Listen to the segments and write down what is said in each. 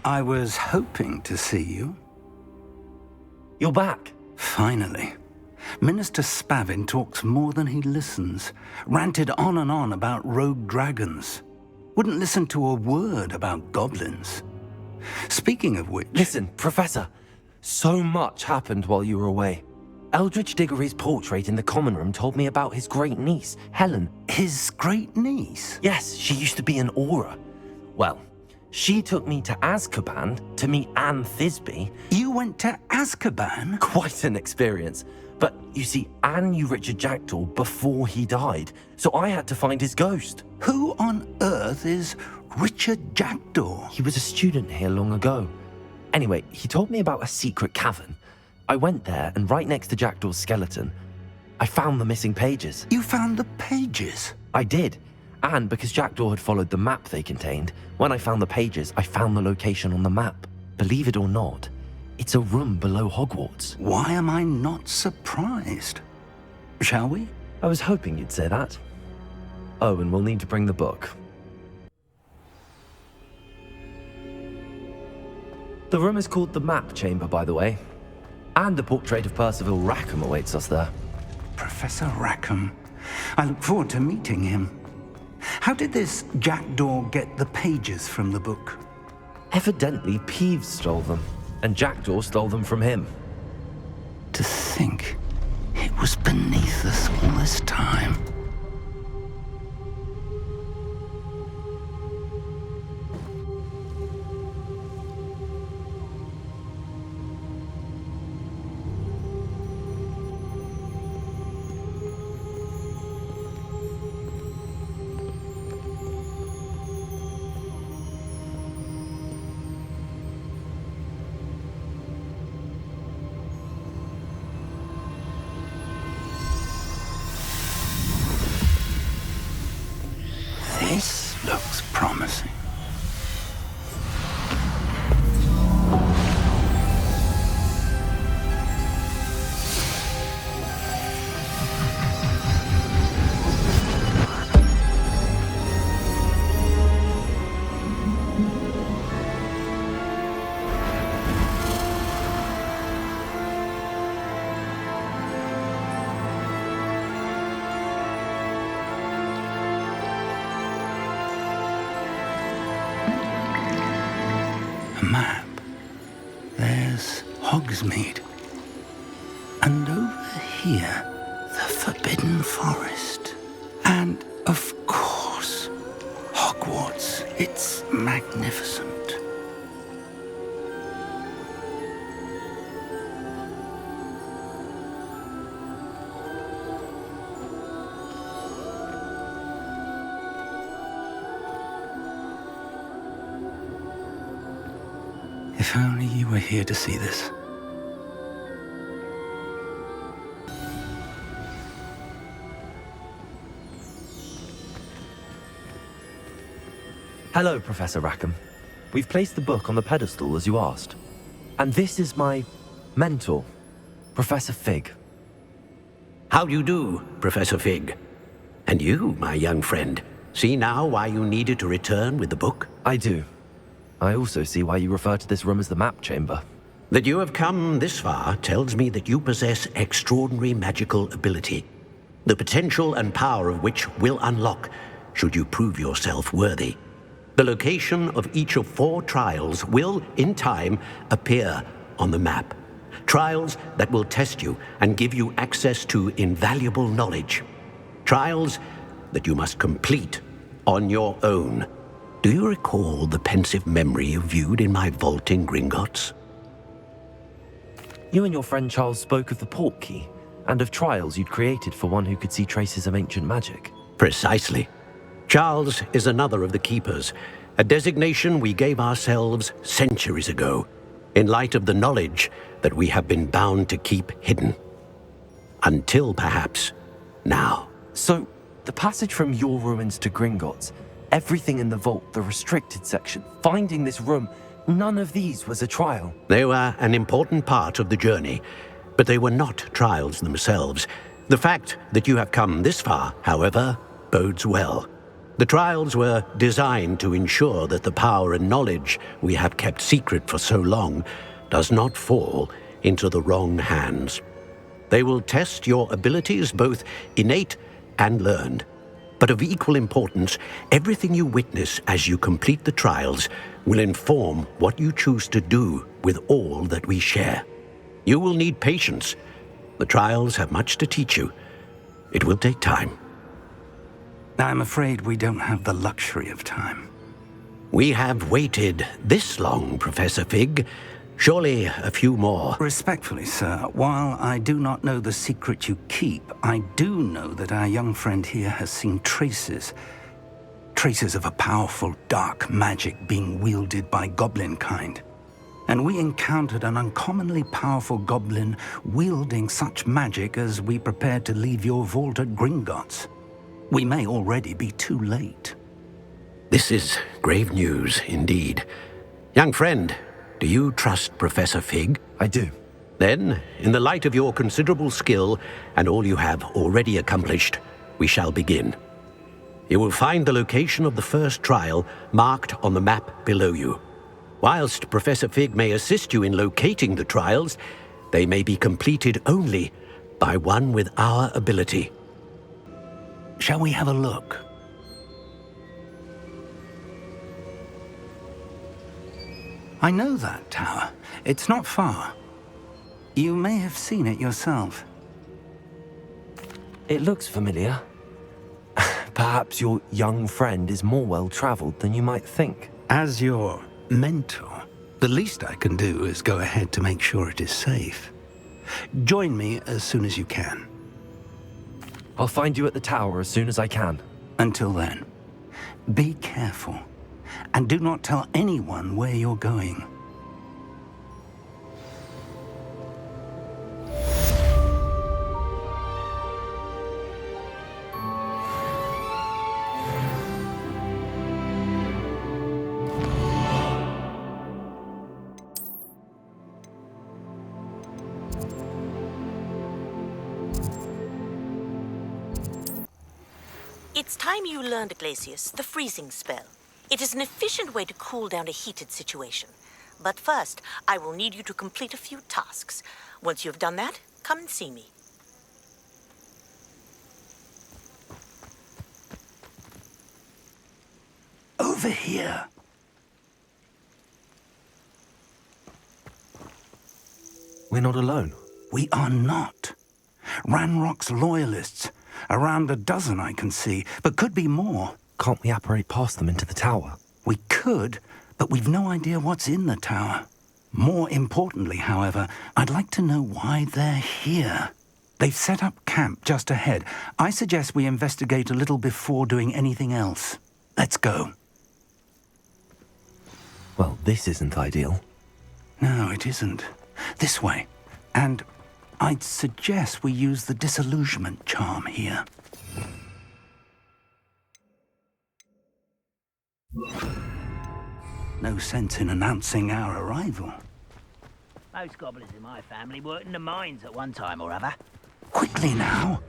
I was hoping to see you. You're back. Finally. Minister Spavin talks more than he listens. Ranted on and on about rogue dragons. Wouldn't listen to a word about goblins. Speaking of which... Listen, Professor. So much happened while you were away. Eldridge Diggory's portrait in the common room told me about his great niece, Helen. His great niece? Yes, she used to be an Auror. Well, she took me to Azkaban to meet Anne Thisbe. You went to Azkaban? Quite an experience. But you see, Anne knew Richard Jackdaw before he died, so I had to find his ghost. Who on earth is Richard Jackdaw? He was a student here long ago. Anyway, he told me about a secret cavern. I went there, and right next to Jackdaw's skeleton, I found the missing pages. You found the pages? I did. And because Jackdaw had followed the map they contained, when I found the pages, I found the location on the map. Believe it or not, it's a room below Hogwarts. Why am I not surprised? Shall we? I was hoping you'd say that. Oh, and we'll need to bring the book. The room is called the Map Chamber, by the way. And a portrait of Percival Rackham awaits us there. Professor Rackham. I look forward to meeting him. How did this Jackdaw get the pages from the book? Evidently, Peeves stole them, and Jackdaw stole them from him. To think it was beneath us all this time. This looks promising. Map. There's Hogsmeade. And over here, the Forbidden Forest. And, of course, Hogwarts. It's magnificent. If only you were here to see this. Hello, Professor Rackham. We've placed the book on the pedestal as you asked. And this is my mentor, Professor Fig. How do you do, Professor Fig? And you, my young friend, see now why you needed to return with the book? I do. I also see why you refer to this room as the Map Chamber. That you have come this far tells me that you possess extraordinary magical ability, the potential and power of which will unlock should you prove yourself worthy. The location of each of 4 trials will, in time, appear on the map. Trials that will test you and give you access to invaluable knowledge. Trials that you must complete on your own. Do you recall the pensive memory you viewed in my vault in Gringotts? You and your friend Charles spoke of the Portkey, and of trials you'd created for one who could see traces of ancient magic. Precisely. Charles is another of the Keepers, a designation we gave ourselves centuries ago, in light of the knowledge that we have been bound to keep hidden. Until, perhaps, now. So, the passage from your ruins to Gringotts, everything in the vault, the restricted section, finding this room, none of these was a trial. They were an important part of the journey, but they were not trials themselves. The fact that you have come this far, however, bodes well. The trials were designed to ensure that the power and knowledge we have kept secret for so long does not fall into the wrong hands. They will test your abilities, both innate and learned. But of equal importance, everything you witness as you complete the trials will inform what you choose to do with all that we share. You will need patience. The trials have much to teach you. It will take time. I'm afraid we don't have the luxury of time. We have waited this long, Professor Fig. Surely a few more. Respectfully, sir, while I do not know the secret you keep, I do know that our young friend here has seen traces of a powerful dark magic being wielded by goblin kind. And we encountered an uncommonly powerful goblin wielding such magic as we prepared to leave your vault at Gringotts. We may already be too late. This is grave news indeed. Young friend, do you trust Professor Fig? I do. Then, in the light of your considerable skill and all you have already accomplished, we shall begin. You will find the location of the first trial marked on the map below you. Whilst Professor Fig may assist you in locating the trials, they may be completed only by one with our ability. Shall we have a look? I know that tower. It's not far. You may have seen it yourself. It looks familiar. Perhaps your young friend is more well-traveled than you might think. As your mentor, the least I can do is go ahead to make sure it is safe. Join me as soon as you can. I'll find you at the tower as soon as I can. Until then, be careful, and do not tell anyone where you're going. It's time you learned, Glacius, the freezing spell. It is an efficient way to cool down a heated situation. But first, I will need you to complete a few tasks. Once you've done that, come and see me. Over here. We're not alone. We are not. Ranrock's loyalists. Around a dozen I can see, but could be more. Can't we apparate past them into the tower? We could, but we've no idea what's in the tower. More importantly, however, I'd like to know why they're here. They've set up camp just ahead. I suggest we investigate a little before doing anything else. Let's go. Well, this isn't ideal. No, it isn't. This way. And I'd suggest we use the disillusionment charm here. No sense in announcing our arrival. Most goblins in my family worked in the mines at one time or other. Quickly now.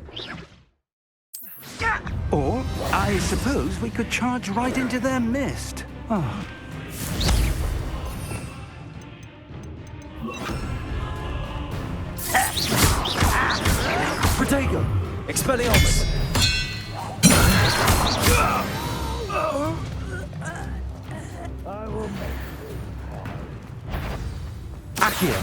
Or, I suppose we could charge right into their mist. Oh. Protego! Expelliarmus! I will make Accio!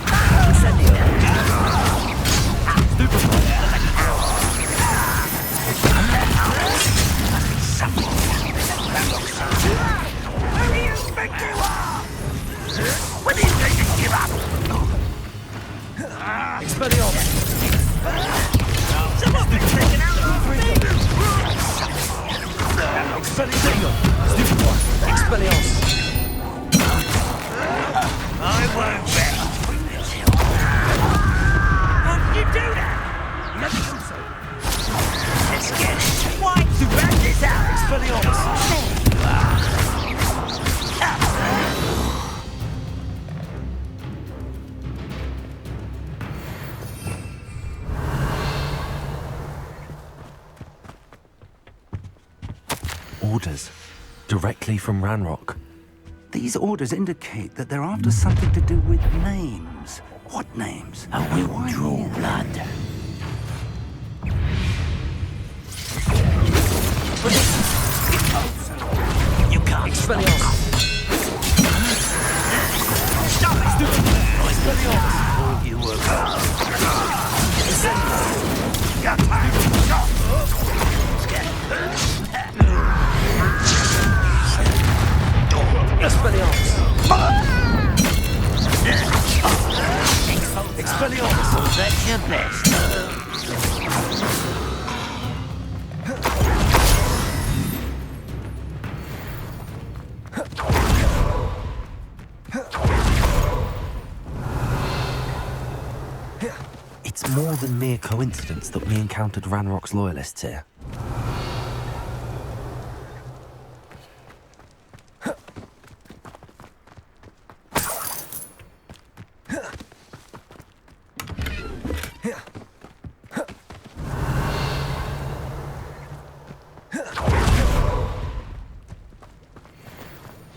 Who do you think you are? When do you think you give up? Expelliarmus! Someone's been taken out of me! Expelliarmus! Stupid one! Expelliarmus! I won't bet. How did you do that? Let me do so. Let's get it. Why? To back this out. Expelliarmus! Orders. Directly from Ranrock. These orders indicate that they're after something to do with names. What names? I will Why draw here? blood. You can't Expelliarmus! stop it! Oh, you were Expelliarmus! That's your best. It's more than mere coincidence that we encountered Ranrock's loyalists here.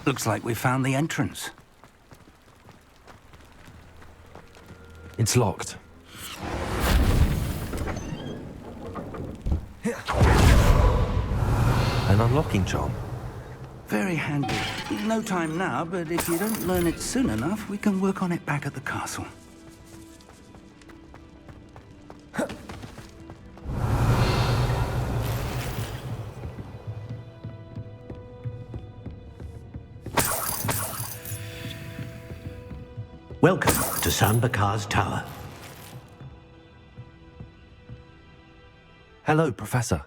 Looks like we found the entrance. It's locked. An unlocking charm. Very handy. No time now, but if you don't learn it soon enough, we can work on it back at the castle. Welcome to Sanbakar's Tower. Hello, Professor.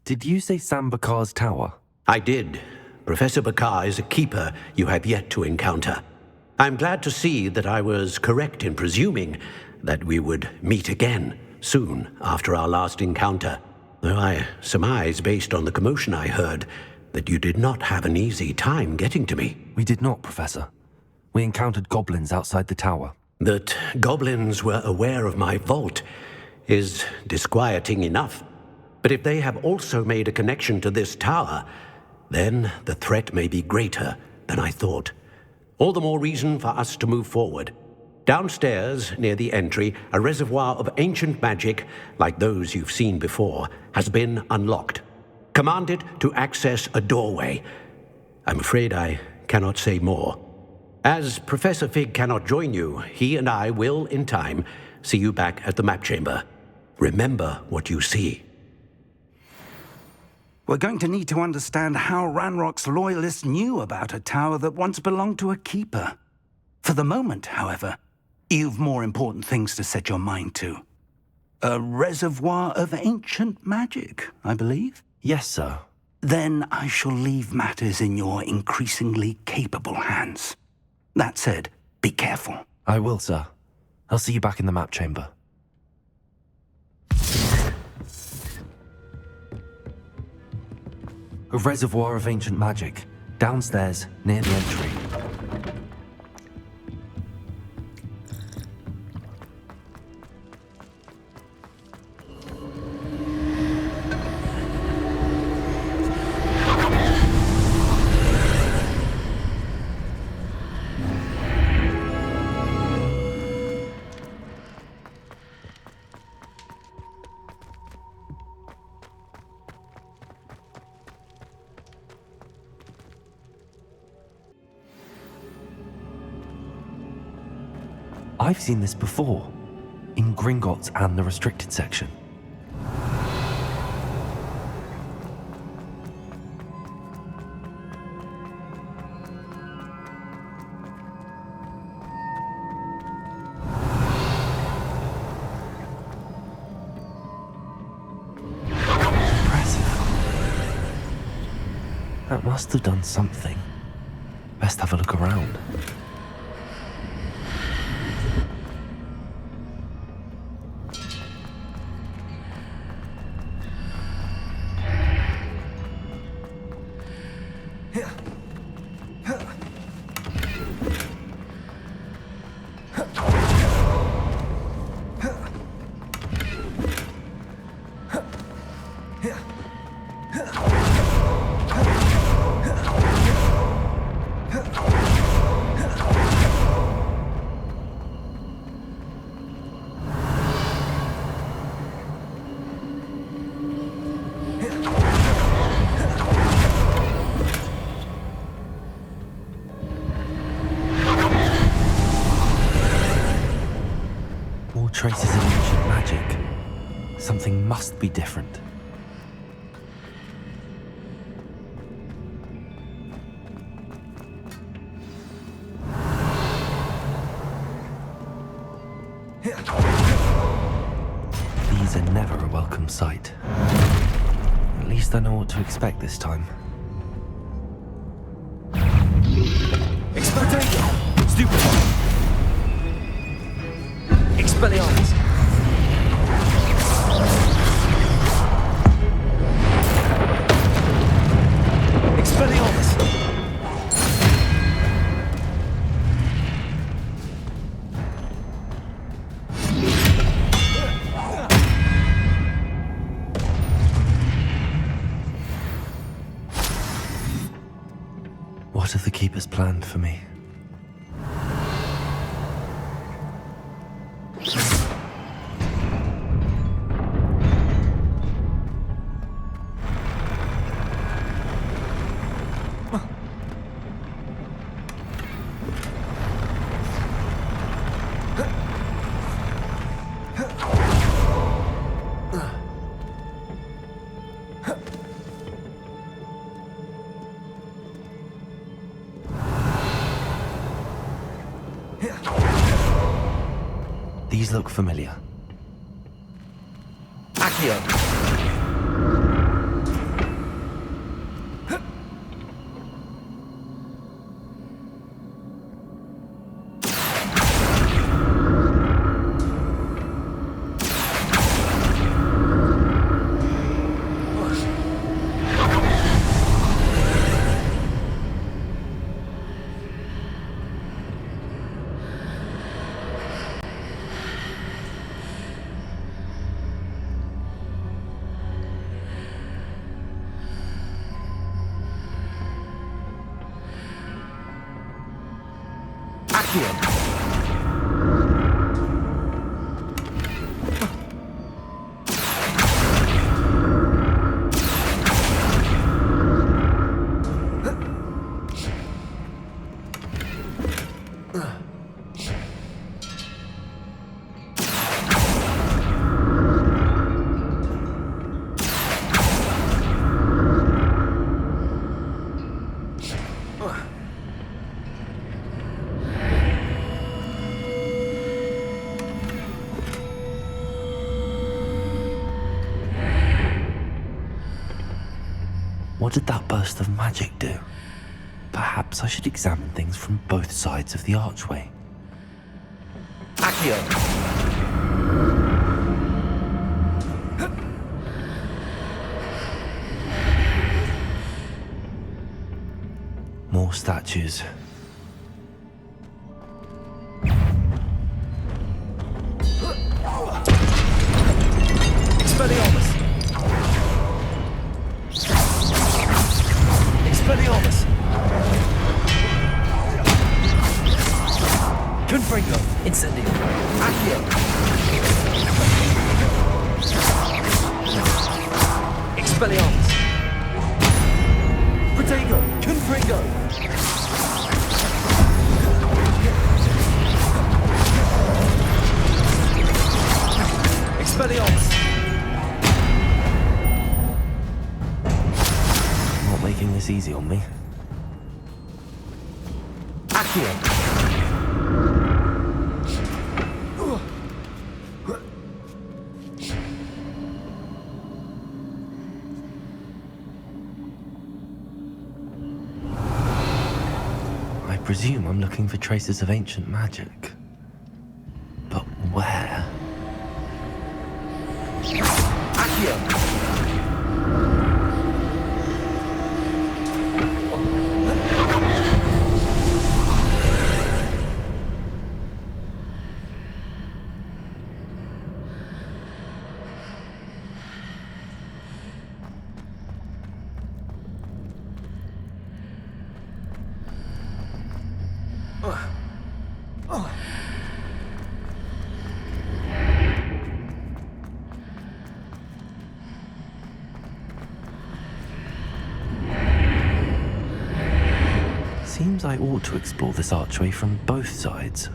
Did you say Sambakar's tower? I did. Professor Bakar is a keeper you have yet to encounter. I'm glad to see that I was correct in presuming that we would meet again soon after our last encounter. Though I surmise, based on the commotion I heard, that you did not have an easy time getting to me. We did not, Professor. We encountered goblins outside the tower. That goblins were aware of my vault is disquieting enough. But if they have also made a connection to this tower, then the threat may be greater than I thought. All the more reason for us to move forward. Downstairs, near the entry, a reservoir of ancient magic, like those you've seen before, has been unlocked. Command it to access a doorway. I'm afraid I cannot say more. As Professor Fig cannot join you, he and I will, in time, see you back at the map chamber. Remember what you see. We're going to need to understand how Ranrock's loyalists knew about a tower that once belonged to a keeper. For the moment, however, you've more important things to set your mind to. A reservoir of ancient magic, I believe? Yes, sir. Then I shall leave matters in your increasingly capable hands. That said, be careful. I will, sir. I'll see you back in the map chamber. A reservoir of ancient magic, downstairs, near the entry. I've seen this before, in Gringotts and the restricted section. Impressive. That must have done something. Best have a look around. traces of ancient magic. Something must be different. These are never a welcome sight. At least I know what to expect this time. Expectator! Stupefy! Expelliarmus! Expelliarmus! What have the Keepers planned for me? These look familiar. Accio! What did that burst of magic do? Perhaps I should examine things from both sides of the archway. Accio! More statues. Expelliarmus! Expelliarmus! Confringo! Incendio! Accio! Expelliarmus! Protego! Confringo! Expelliarmus! Not making this easy on me. Accio! I presume I'm looking for traces of ancient magic. But where? Accio! Seems I ought to explore this archway from both sides.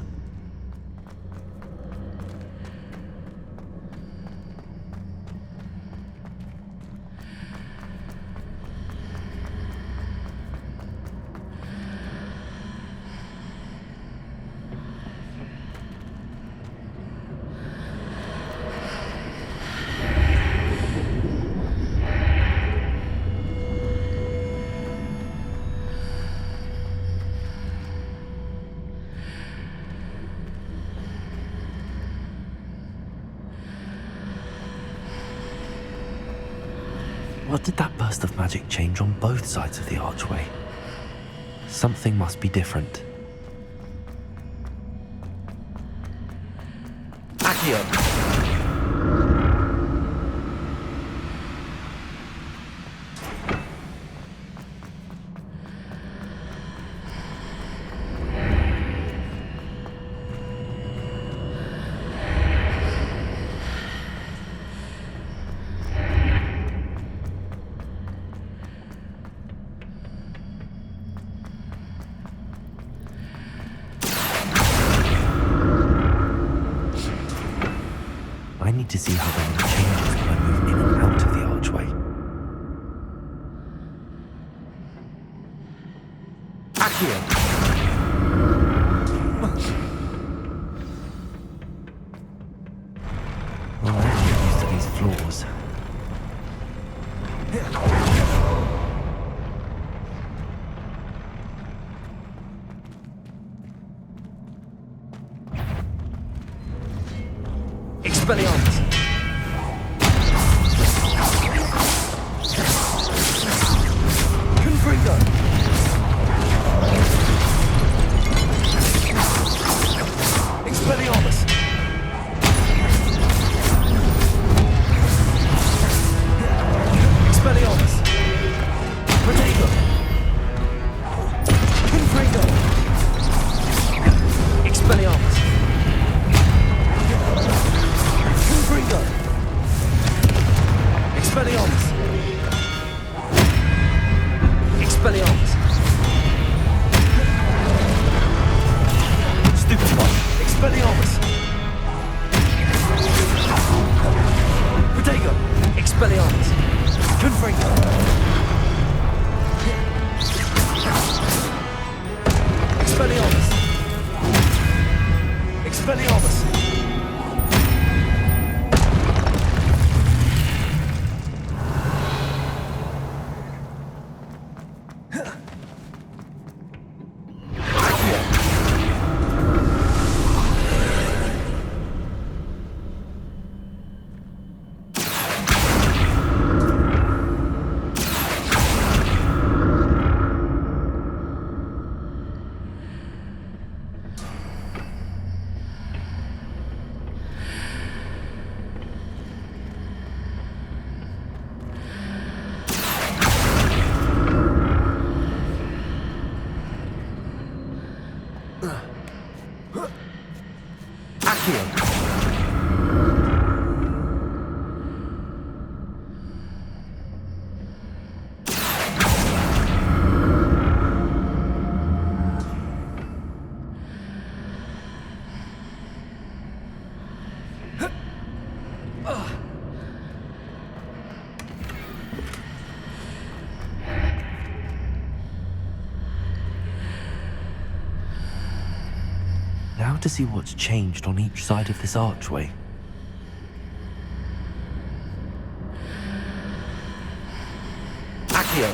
What did that burst of magic change on both sides of the archway? Something must be different. Accio! I need to see how the room changes when I move in and out of the archway. Accio! Well, I have to get used to these floors. Expelliarmus! Confringo! Expelliarmus! Expelliarmus! Protego! Confringo! Expelliarmus! Confringo! Expelliarmus! Expelliarmus! Stupefy! Expelliarmus! Protego! Expelliarmus! Confringo! Expelliarmus! Expelliarmus! Now to see what's changed on each side of this archway. Accio!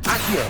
Accio!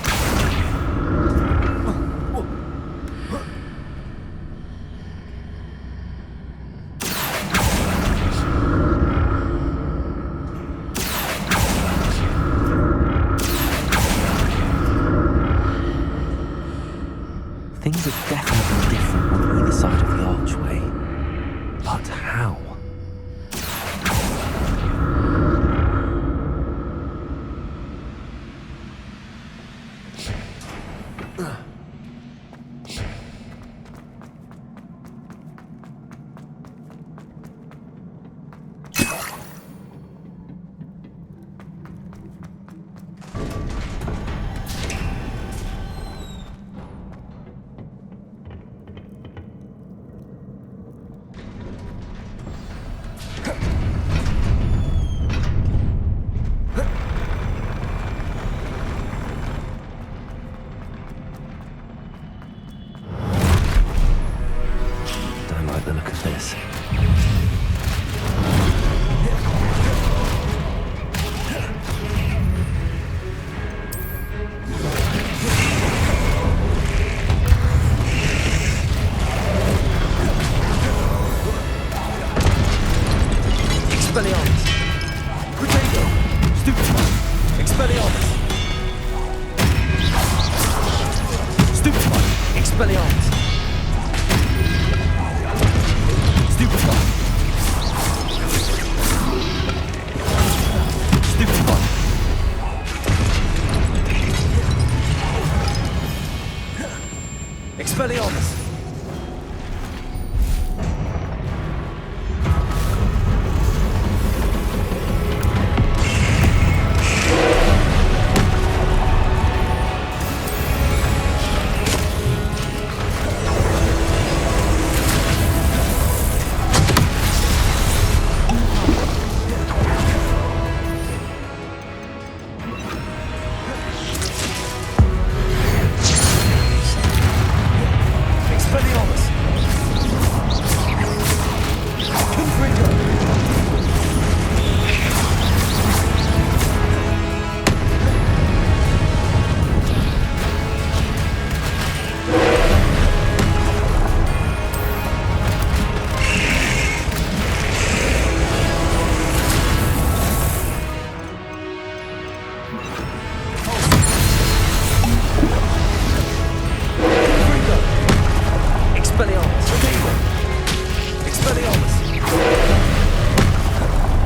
Expelliarmus!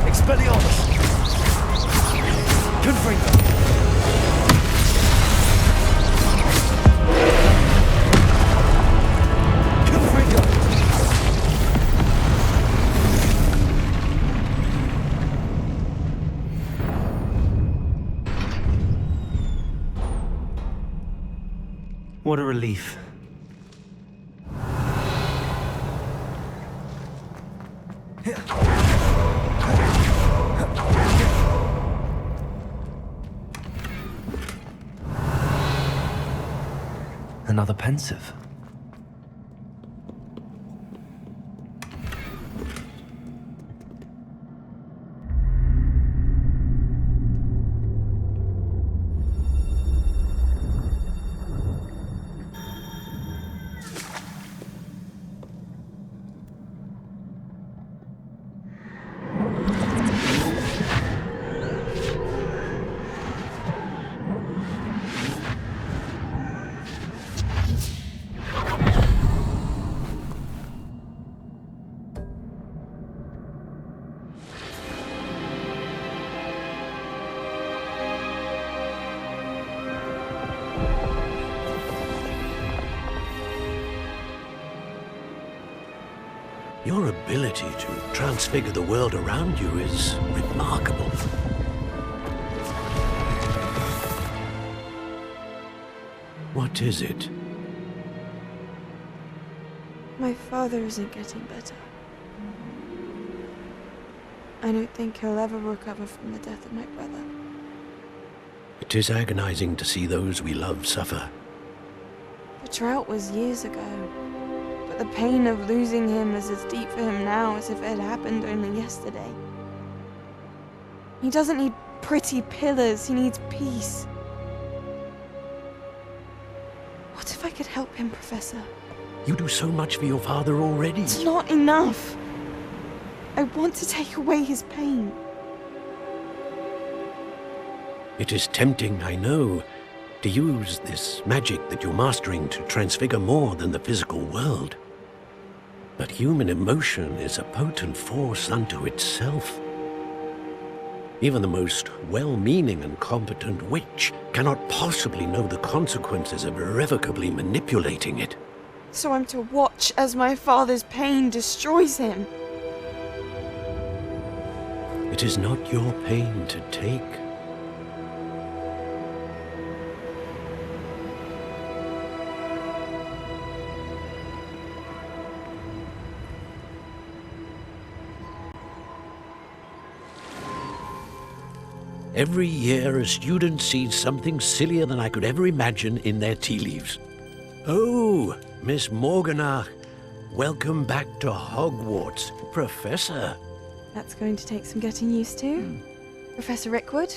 Expelliarmus! Confringo! Confringo! What a relief. Another pensive. Your ability to transfigure the world around you is remarkable. What is it? My father isn't getting better. I don't think he'll ever recover from the death of my brother. It is agonizing to see those we love suffer. The drought was years ago, but the pain of losing him is as deep for him now as if it had happened only yesterday. He doesn't need pretty pillars, he needs peace. What if I could help him, Professor? You do so much for your father already. It's not enough. I want to take away his pain. It is tempting, I know, to use this magic that you're mastering to transfigure more than the physical world. But human emotion is a potent force unto itself. Even the most well-meaning and competent witch cannot possibly know the consequences of irrevocably manipulating it. So I'm to watch as my father's pain destroys him. It is not your pain to take. Every year, a student sees something sillier than I could ever imagine in their tea leaves. Oh, Miss Morganach, welcome back to Hogwarts, Professor. That's going to take some getting used to. Professor Rickwood?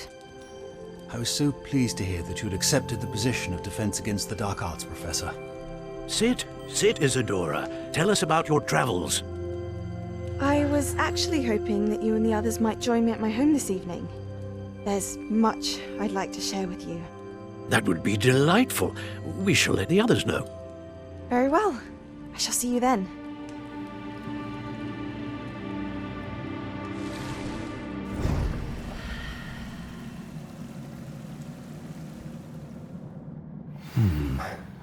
I was so pleased to hear that you'd accepted the position of Defense Against the Dark Arts, Professor. Sit, Isadora. Tell us about your travels. I was actually hoping that you and the others might join me at my home this evening. There's much I'd like to share with you. That would be delightful. We shall let the others know. Very well. I shall see you then.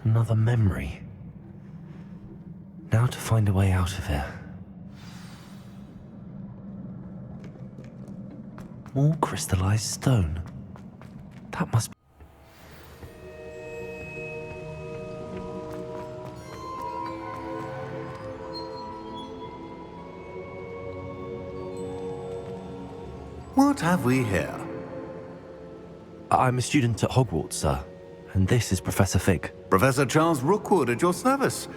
Another memory. Now to find a way out of here. More crystallized stone. That must be... What have we here? I'm a student at Hogwarts, sir. And this is Professor Fig. Professor Charles Rookwood at your service.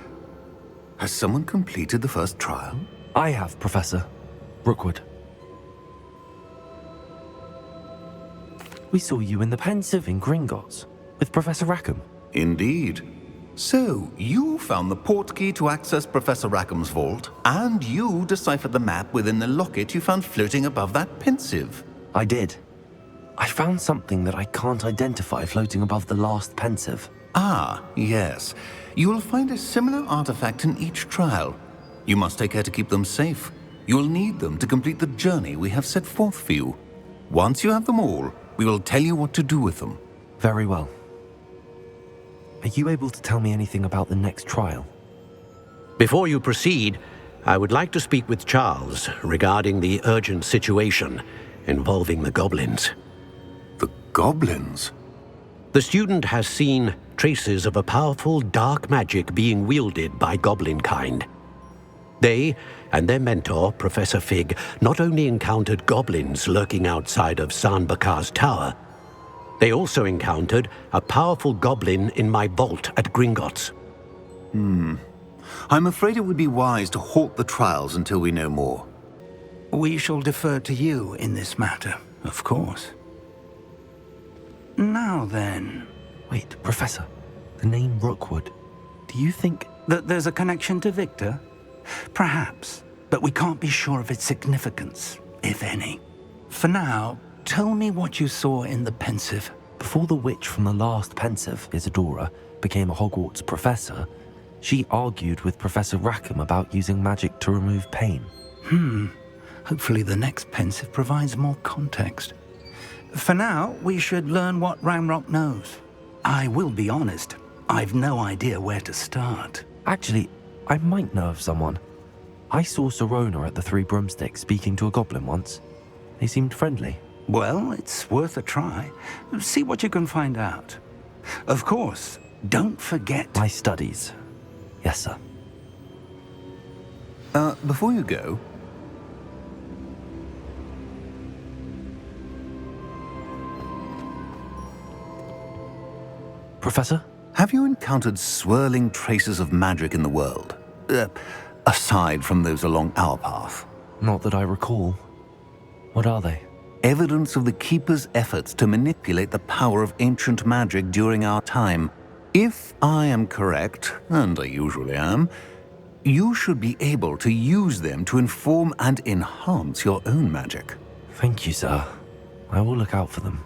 Has someone completed the first trial? I have, Professor Rookwood. We saw you in the Pensive in Gringotts with Professor Rackham. Indeed. So, you found the portkey to access Professor Rackham's vault, and you deciphered the map within the locket you found floating above that Pensive. I did. I found something that I can't identify floating above the last Pensive. Ah, yes. You will find a similar artifact in each trial. You must take care to keep them safe. You will need them to complete the journey we have set forth for you. Once you have them all, we will tell you what to do with them. Very well. Are you able to tell me anything about the next trial? Before you proceed, I would like to speak with Charles regarding the urgent situation involving the goblins. The goblins? The student has seen traces of a powerful dark magic being wielded by goblin kind. They and their mentor, Professor Fig, not only encountered goblins lurking outside of Sanbakar's tower, they also encountered a powerful goblin in my vault at Gringotts. I'm afraid it would be wise to halt the trials until we know more. We shall defer to you in this matter, of course. Now then... Wait, Professor. The name Rookwood. Do you think... that there's a connection to Victor? Perhaps, but we can't be sure of its significance, if any. For now, tell me what you saw in the Pensive. Before the witch from the last Pensive, Isadora, became a Hogwarts professor, she argued with Professor Rackham about using magic to remove pain. Hopefully the next Pensive provides more context. For now, we should learn what Ranrock knows. I will be honest, I've no idea where to start. Actually, I might know of someone. I saw Serona at the Three Broomsticks speaking to a goblin once. They seemed friendly. Well, it's worth a try. See what you can find out. Of course, don't forget... My studies. Yes, sir. Before you go... Professor? Have you encountered swirling traces of magic in the world? Aside from those along our path? Not that I recall. What are they? Evidence of the Keeper's efforts to manipulate the power of ancient magic during our time. If I am correct, and I usually am, you should be able to use them to inform and enhance your own magic. Thank you, sir. I will look out for them.